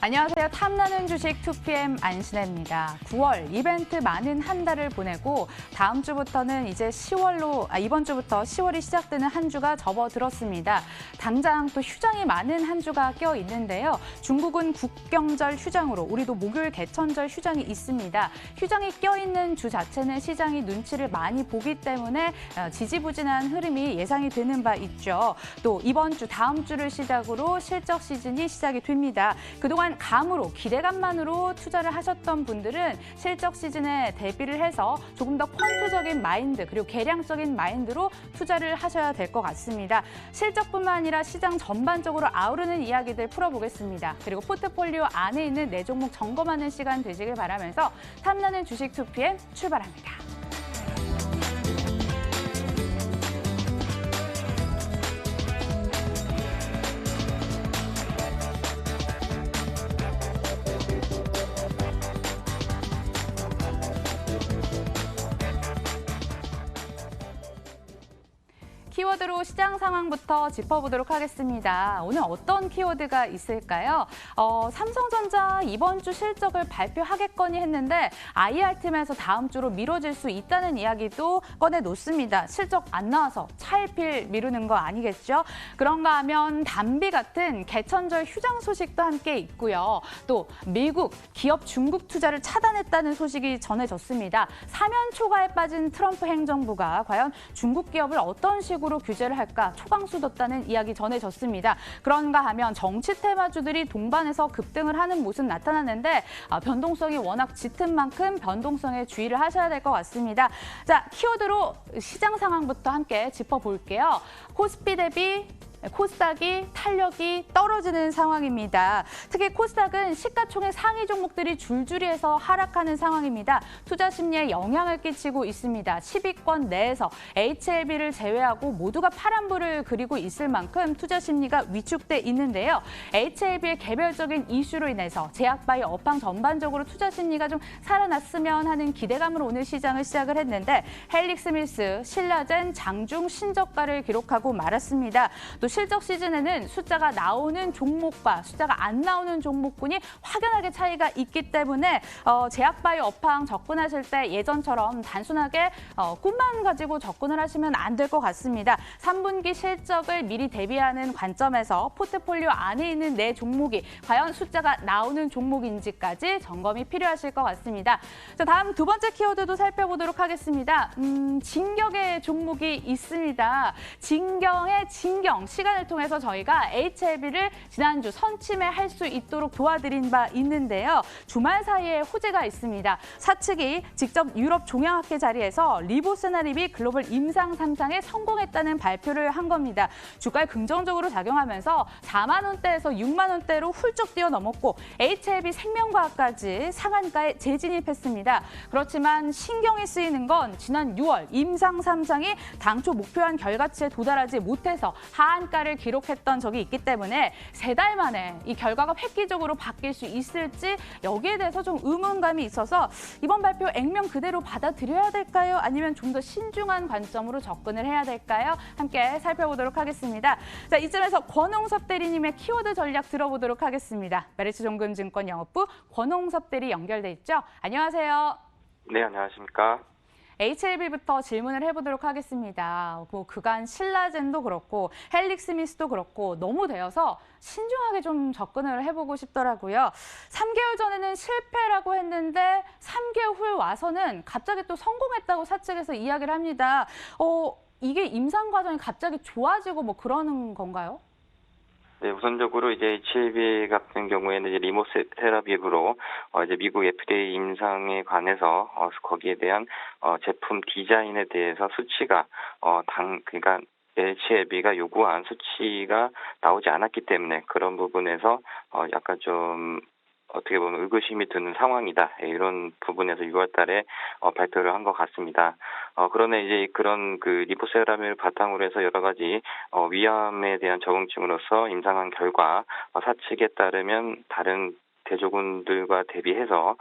안녕하세요. 탐나는 주식 2PM 안신혜입니다. 9월 이벤트 많은 한 달을 보내고 다음 주부터는 이제 이번 주부터 10월이 시작되는 한 주가 접어들었습니다. 당장 또 휴장이 많은 한 주가 껴 있는데요. 중국은 국경절 휴장으로 우리도 목요일 개천절 휴장이 있습니다. 휴장이 껴 있는 주 자체는 시장이 눈치를 많이 보기 때문에 지지부진한 흐름이 예상이 되는 바 있죠. 또 이번 주 다음 주를 시작으로 실적 시즌이 시작이 됩니다. 그동안 감으로 기대감만으로 투자를 하셨던 분들은 실적 시즌에 대비를 해서 조금 더 퀀트적인 마인드 그리고 계량적인 마인드로 투자를 하셔야 될 것 같습니다. 실적뿐만 아니라 시장 전반적으로 아우르는 이야기들 풀어보겠습니다. 그리고 포트폴리오 안에 있는 네 종목 점검하는 시간 되시길 바라면서 탐나는 주식 2PM 출발합니다. 키워드로 시장 상황부터 짚어보도록 하겠습니다. 오늘 어떤 키워드가 있을까요? 삼성전자 이번 주 실적을 발표하겠거니 했는데 IR팀에서 다음 주로 미뤄질 수 있다는 이야기도 꺼내놓습니다. 실적 안 나와서 차일피일 미루는 거 아니겠죠? 그런가 하면 담비 같은 개천절 휴장 소식도 함께 있고요. 또 미국 기업 중국 투자를 차단했다는 소식이 전해졌습니다. 사면 초과에 빠진 트럼프 행정부가 과연 중국 기업을 어떤 식으로 규제를 할까 초강수뒀다는 이야기 전해졌습니다. 그런가 하면 정치 테마주들이 동반해서 급등을 하는 모습 나타나는데 변동성이 워낙 짙은 만큼 변동성에 주의를 하셔야 될 것 같습니다. 자, 키워드로 시장 상황부터 함께 짚어볼게요. 코스피 대비 코스닥이 탄력이 떨어지는 상황입니다. 특히 코스닥은 시가총액 상위 종목들이 줄줄이해서 하락하는 상황입니다. 투자 심리에 영향을 끼치고 있습니다. 10위권 내에서 HLB를 제외하고 모두가 파란불을 그리고 있을 만큼 투자 심리가 위축돼 있는데요. HLB의 개별적인 이슈로 인해서 제약바이오 업황 전반적으로 투자 심리가 좀 살아났으면 하는 기대감으로 오늘 시장을 시작을 했는데 헬릭스밀스, 신라젠, 장중 신저가를 기록하고 말았습니다. 또 실적 시즌에는 숫자가 나오는 종목과 숫자가 안 나오는 종목군이 확연하게 차이가 있기 때문에 제약바이오 업황 접근하실 때 예전처럼 단순하게 꿈만 가지고 접근을 하시면 안 될 것 같습니다. 3분기 실적을 미리 대비하는 관점에서 포트폴리오 안에 있는 네 종목이 과연 숫자가 나오는 종목인지까지 점검이 필요하실 것 같습니다. 자, 다음 두 번째 키워드도 살펴보도록 하겠습니다. 진격의 종목이 있습니다. 진경의 진경. 시간을 통해서 저희가 HLB를 지난주 선침해할 수 있도록 도와드린 바 있는데요. 주말 사이에 호재가 있습니다. 사측이 직접 유럽 종양학회 자리에서 리보스나립이 글로벌 임상 3상에 성공했다는 발표를 한 겁니다. 주가에 긍정적으로 작용하면서 4만 원대에서 6만 원대로 훌쩍 뛰어넘었고 HLB 생명과학까지 상한가에 재진입했습니다. 그렇지만 신경이 쓰이는 건 지난 6월 임상 3상이 당초 목표한 결과치에 도달하지 못해서 하한가를 기록했던 적이 있기 때문에 3달 만에 이 결과가 획기적으로 바뀔 수 있을지 여기에 대해서 좀 의문감이 있어서 이번 발표 액면 그대로 받아들여야 될까요? 아니면 좀 더 신중한 관점으로 접근을 해야 될까요? 함께 살펴보도록 하겠습니다. 자, 이쯤에서 권홍섭 대리님의 키워드 전략 들어보도록 하겠습니다. 메리츠종금증권 영업부 권홍섭 대리 연결돼 있죠? 안녕하세요. 네, 안녕하십니까. HLB부터 질문을 해보도록 하겠습니다. 뭐 그간 신라젠도 그렇고 헬릭스미스도 그렇고 너무 되어서 신중하게 좀 접근을 해보고 싶더라고요. 3개월 전에는 실패라고 했는데 3개월 후에 와서는 갑자기 또 성공했다고 사측에서 이야기를 합니다. 이게 임상 과정이 갑자기 좋아지고 뭐 그러는 건가요? 네, 우선적으로 이제 HLB 같은 경우에는 이제 리모테라비브로 이제 미국 FDA 임상에 관해서 거기에 대한 제품 디자인에 대해서 수치가 그러니까 HLB가 요구한 수치가 나오지 않았기 때문에 그런 부분에서 약간 좀 어떻게 보면 의구심이 드는 상황이다. 이런 부분에서 6월 달에 발표를 한 것 같습니다. 그러나 이제 그런 그 리보세라믹을 바탕으로 해서 여러 가지 위암에 대한 적응증으로서 임상한 결과 사측에 따르면 다른 대조군들과 대비해서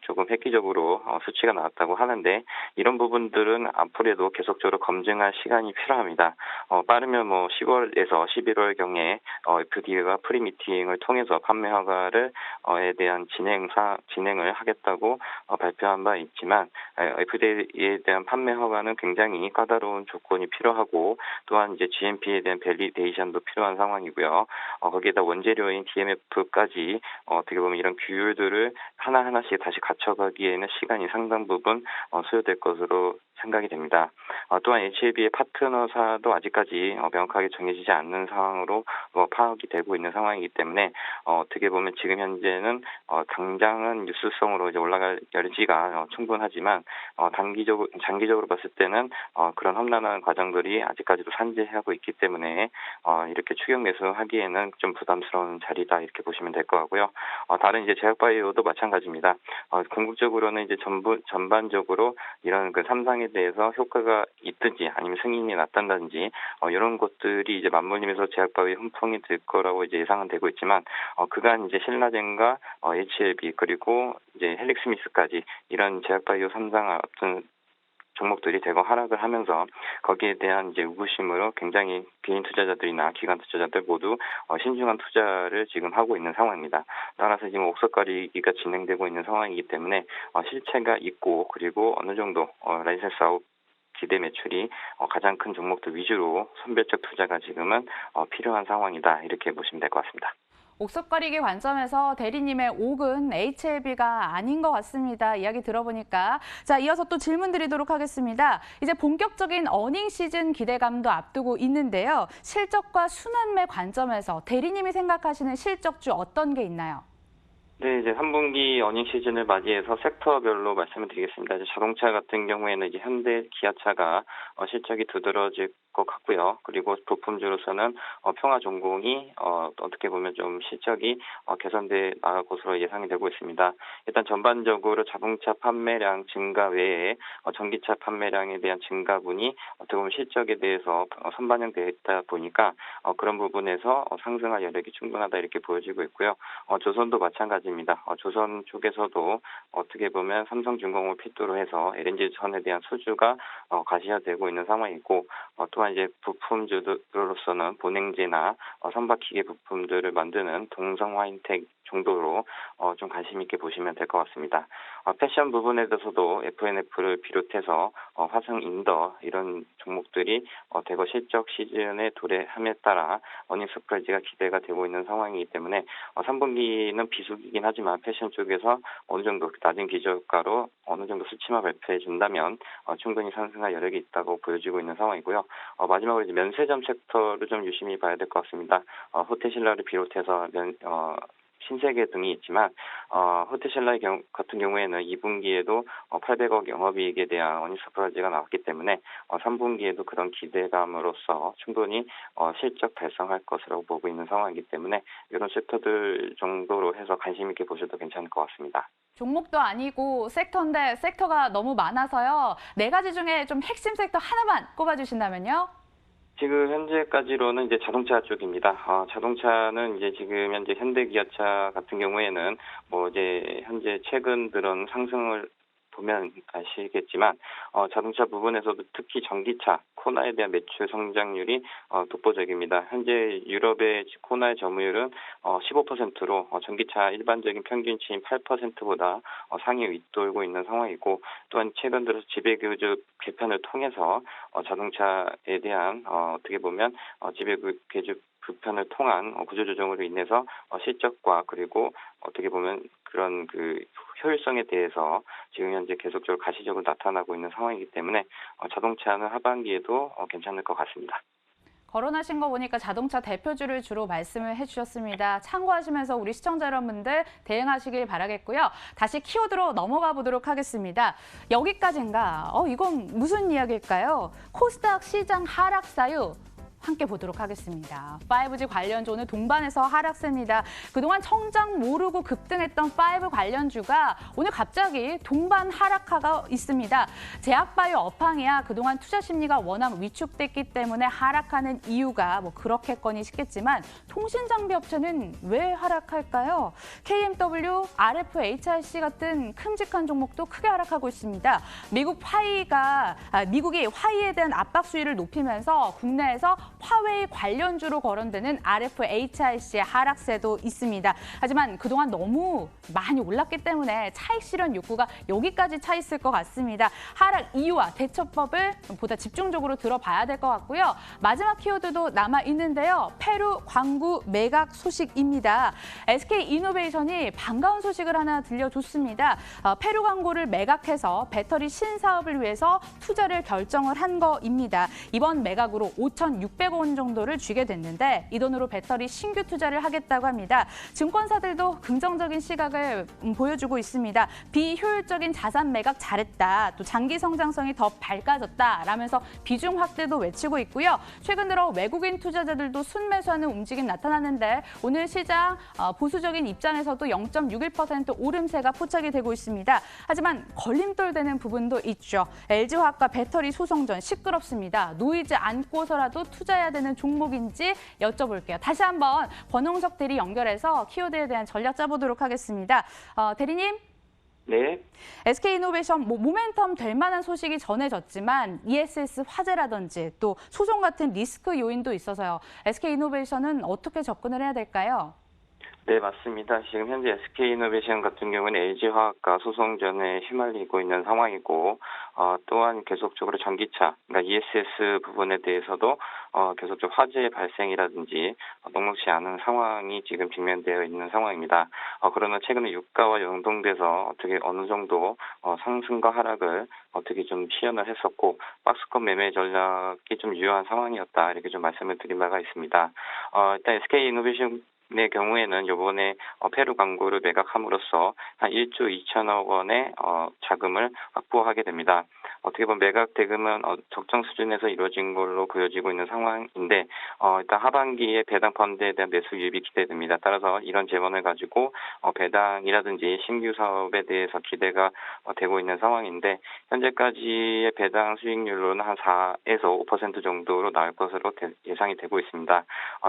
조금 획기적으로 수치가 나왔다고 하는데 이런 부분들은 앞으로도 계속적으로 검증할 시간이 필요합니다. 빠르면 10월에서 11월경에 FDA가 프리 미팅을 통해서 판매 허가를 에 대한 진행을 하겠다고 발표한 바 있지만 FDA에 대한 판매 허가는 굉장히 까다로운 조건이 필요하고 또한 이제 GMP에 대한 밸리데이션도 필요한 상황이고요. 거기에다 원재료인 DMF까지 어떻게 보면 이런 규율들을 하나하나씩 다시 갖춰가기에는 시간이 상당 부분 소요될 것으로 생각이 됩니다. 또한 HAB의 파트너사도 아직까지 명확하게 정해지지 않는 상황으로 파악이 되고 있는 상황이기 때문에 어떻게 보면 지금 현재는 당장은 뉴스성으로 이제 올라갈 여지가 충분하지만 장기적으로 봤을 때는 그런 험난한 과정들이 아직까지도 산재하고 있기 때문에 이렇게 추격 매수하기에는 좀 부담스러운 자리다 이렇게 보시면 될 것 같고요. 다른 이제 제약바이오도 마찬가지입니다. 궁극적으로는 이제 전반적으로 이런 그 삼상에 대해서 효과가 있든지 아니면 승인이 났다든지 이런 것들이 이제 맞물리면서 제약바이오 훈풍이 될 거라고 이제 예상은 되고 있지만 그간 이제 신라젠과 HLB 그리고 이제 헬릭스미스까지 이런 제약바이오 3상 앞둔 종목들이 대거 하락을 하면서 거기에 대한 이제 의구심으로 굉장히 개인 투자자들이나 기관 투자자들 모두 신중한 투자를 지금 하고 있는 상황입니다. 따라서 지금 옥석가리기가 진행되고 있는 상황이기 때문에 실체가 있고 그리고 어느 정도 라이센스 아웃 기대 매출이 가장 큰 종목들 위주로 선별적 투자가 지금은 필요한 상황이다 이렇게 보시면 될 것 같습니다. 옥석가리기 관점에서 대리님의 옥은 HLB가 아닌 것 같습니다. 이야기 들어보니까. 자, 이어서 또 질문 드리도록 하겠습니다. 이제 본격적인 어닝 시즌 기대감도 앞두고 있는데요. 실적과 순환매 관점에서 대리님이 생각하시는 실적주 어떤 게 있나요? 네, 이제 3분기 어닝 시즌을 맞이해서 섹터별로 말씀을 드리겠습니다. 이제 자동차 같은 경우에는 이제 현대, 기아차가 실적이 두드러질 것 같고요. 그리고 부품주로서는 평화전공이 어떻게 보면 좀 실적이 개선돼 나갈 것으로 예상이 되고 있습니다. 일단 전반적으로 자동차 판매량 증가 외에 전기차 판매량에 대한 증가분이 어떻게 보면 실적에 대해서 선반영되어 있다 보니까 그런 부분에서 상승할 여력이 충분하다 이렇게 보여지고 있고요. 조선도 마찬가지입니다. 조선 쪽에서도 어떻게 보면 삼성중공업을 필두로 해서 LNG선에 대한 수주가 가시화되고 있는 상황이고 또한 이제 부품주로서는 본행제나 선박기계 부품들을 만드는 동성화인텍 정도로 좀 관심 있게 보시면 될 것 같습니다. 패션 부분에 대해서도 FNF를 비롯해서 화성 인더 이런 종목들이 대거 실적 시즌에 도래함에 따라 어닝 서프라이즈가 기대가 되고 있는 상황이기 때문에 3분기는 비수기긴 하지만 패션 쪽에서 어느 정도 낮은 기저가로 어느 정도 수치만 발표해 준다면 충분히 상승할 여력이 있다고 보여지고 있는 상황이고요. 마지막으로 이제 면세점 섹터를 좀 유심히 봐야 될 것 같습니다. 호텔신라를 비롯해서 신세계 등이 있지만 호텔신라 같은 경우에는 2분기에도 800억 영업이익에 대한 어닝 서프라이즈가 나왔기 때문에 3분기에도 그런 기대감으로서 충분히 실적 달성할 것이라고 보고 있는 상황이기 때문에 이런 섹터들 정도로 해서 관심 있게 보셔도 괜찮을 것 같습니다. 종목도 아니고 섹터인데 섹터가 너무 많아서요. 4가지 중에 좀 핵심 섹터 하나만 꼽아주신다면요? 지금 현재까지로는 이제 자동차 쪽입니다. 자동차는 이제 지금 현재 현대기아차 같은 경우에는 이제 현재 최근 들은 상승을 보면 아시겠지만 자동차 부분에서도 특히 전기차 코나에 대한 매출 성장률이 독보적입니다. 현재 유럽의 코나의 점유율은 15%로 전기차 일반적인 평균치인 8%보다 상위 윗돌고 있는 상황이고 또한 최근 들어서 지배구조 개편을 통해서 자동차에 대한 어떻게 보면 지배구조 개편을 통한 구조조정으로 인해서 실적과 그리고 어떻게 보면 그런 그 효율성에 대해서 지금 현재 계속적으로 가시적으로 나타나고 있는 상황이기 때문에 자동차는 하반기에도 괜찮을 것 같습니다. 거론하신 거 보니까 자동차 대표주를 주로 말씀을 해주셨습니다. 참고하시면서 우리 시청자 여러분들 대응하시길 바라겠고요. 다시 키워드로 넘어가 보도록 하겠습니다. 여기까지인가? 이건 무슨 이야기일까요? 코스닥 시장 하락 사유. 함께 보도록 하겠습니다. 5G 관련주 오늘 동반해서 하락세입니다. 그동안 성장 모르고 급등했던 5 관련주가 오늘 갑자기 동반 하락하고 있습니다. 제약바이오 업황이야 그동안 투자 심리가 워낙 위축됐기 때문에 하락하는 이유가 뭐 그렇겠거니 싶겠지만 통신장비 업체는 왜 하락할까요? KMW, RFHIC 같은 큼직한 종목도 크게 하락하고 있습니다. 미국이 화웨이에 대한 압박 수위를 높이면서 국내에서 화웨이 관련주로 거론되는 RFHIC의 하락세도 있습니다. 하지만 그동안 너무 많이 올랐기 때문에 차익 실현 욕구가 여기까지 차 있을 것 같습니다. 하락 이유와 대처법을 보다 집중적으로 들어봐야 될 것 같고요. 마지막 키워드도 남아 있는데요. 페루 광구 매각 소식입니다. SK이노베이션이 반가운 소식을 하나 들려줬습니다. 페루 광구를 매각해서 배터리 신사업을 위해서 투자를 결정을 한 거입니다. 이번 매각으로 5,600억 원 정도를 주게 됐는데 이 돈으로 배터리 신규 투자를 하겠다고 합니다. 증권사들도 긍정적인 시각을 보여주고 있습니다. 비효율적인 자산 매각 잘했다. 또 장기 성장성이 더 밝아졌다. 라면서 비중 확대도 외치고 있고요. 최근 들어 외국인 투자자들도 순매수하는 움직임 나타났는데 오늘 시장 보수적인 입장에서도 0.61% 오름세가 포착이 되고 있습니다. 하지만 걸림돌 되는 부분도 있죠. LG화학과 배터리 소송전 시끄럽습니다. 놓이지 않고서라도 투자해야 되는 종목인지 여쭤볼게요. 다시 한번 권홍석 대리 연결해서 키워드에 대한 전략 짜보도록 하겠습니다. 대리님. 네. SK이노베이션 모멘텀 될 만한 소식이 전해졌지만 ESS 화재라든지 또 소송 같은 리스크 요인도 있어서요. SK이노베이션은 어떻게 접근을 해야 될까요? 네, 맞습니다. 지금 현재 SK이노베이션 같은 경우는 LG화학과 소송전에 휘말리고 있는 상황이고 또한 계속적으로 전기차, 그러니까 ESS 부분에 대해서도 계속적으로 화재 발생이라든지 녹록지 않은 상황이 지금 직면되어 있는 상황입니다. 그러나 최근에 유가와 연동돼서 어떻게 어느 정도 상승과 하락을 어떻게 좀 시연을 했었고 박스권 매매 전략이 좀 유효한 상황이었다 이렇게 좀 말씀을 드린 바가 있습니다. 일단 SK이노베이션 의 경우에는 이번에 페루 광구를 매각함으로써 한 1조 2천억 원의 자금을 확보하게 됩니다. 어떻게 보면 매각 대금은 적정 수준에서 이루어진 걸로 보여지고 있는 상황인데 일단 하반기에 배당 펀드에 대한 매수 유입이 기대됩니다. 따라서 이런 재원을 가지고 배당이라든지 신규 사업에 대해서 기대가 되고 있는 상황인데 현재까지의 배당 수익률로는 한 4에서 5% 정도로 나올 것으로 예상이 되고 있습니다.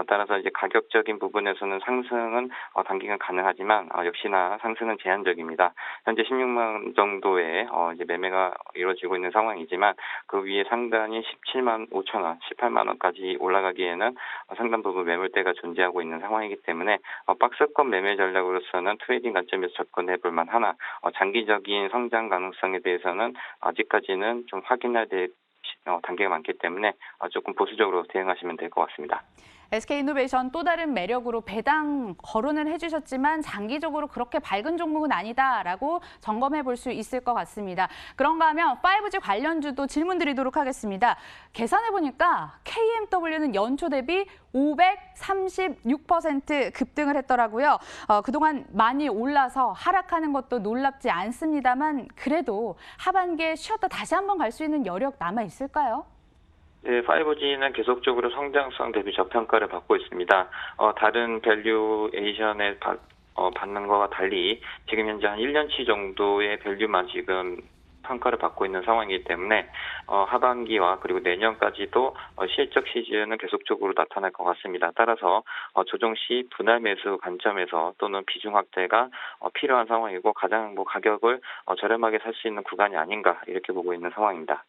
따라서 이제 가격적인 부분에서는 상승은 단기간 가능하지만 역시나 상승은 제한적입니다. 현재 16만 정도의 이제 매매가 이루어지고 있는 상황이지만 그 위에 상단이 17만 5천 원, 18만 원까지 올라가기에는 상당 부분 매물대가 존재하고 있는 상황이기 때문에 박스권 매매 전략으로서는 트레이딩 관점에서 접근해 볼 만하나 장기적인 성장 가능성에 대해서는 아직까지는 좀 확인해야 될 단계가 많기 때문에 조금 보수적으로 대응하시면 될 것 같습니다. SK이노베이션 또 다른 매력으로 배당 거론을 해주셨지만 장기적으로 그렇게 밝은 종목은 아니다라고 점검해 볼 수 있을 것 같습니다. 그런가 하면 5G 관련주도 질문 드리도록 하겠습니다. 계산해 보니까 KMW는 연초 대비 536% 급등을 했더라고요. 그동안 많이 올라서 하락하는 것도 놀랍지 않습니다만 그래도 하반기에 쉬었다 다시 한번 갈 수 있는 여력 남아 있을까요? 네, 5G는 계속적으로 성장성 대비 저평가를 받고 있습니다. 다른 밸류에이션에 받는 것과 달리 지금 현재 한 1년치 정도의 밸류만 지금 평가를 받고 있는 상황이기 때문에 하반기와 그리고 내년까지도 실적 시즌은 계속적으로 나타날 것 같습니다. 따라서 조정 시 분할 매수 관점에서 또는 비중 확대가 필요한 상황이고 가장 가격을 저렴하게 살 수 있는 구간이 아닌가 이렇게 보고 있는 상황입니다.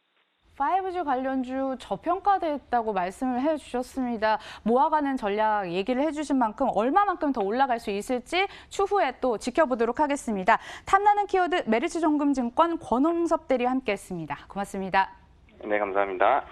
5G 관련주 저평가됐다고 말씀을 해주셨습니다. 모아가는 전략 얘기를 해주신 만큼 얼마만큼 더 올라갈 수 있을지 추후에 또 지켜보도록 하겠습니다. 탐나는 키워드 메리츠정금증권 권홍섭 대리와 함께했습니다. 고맙습니다. 네, 감사합니다.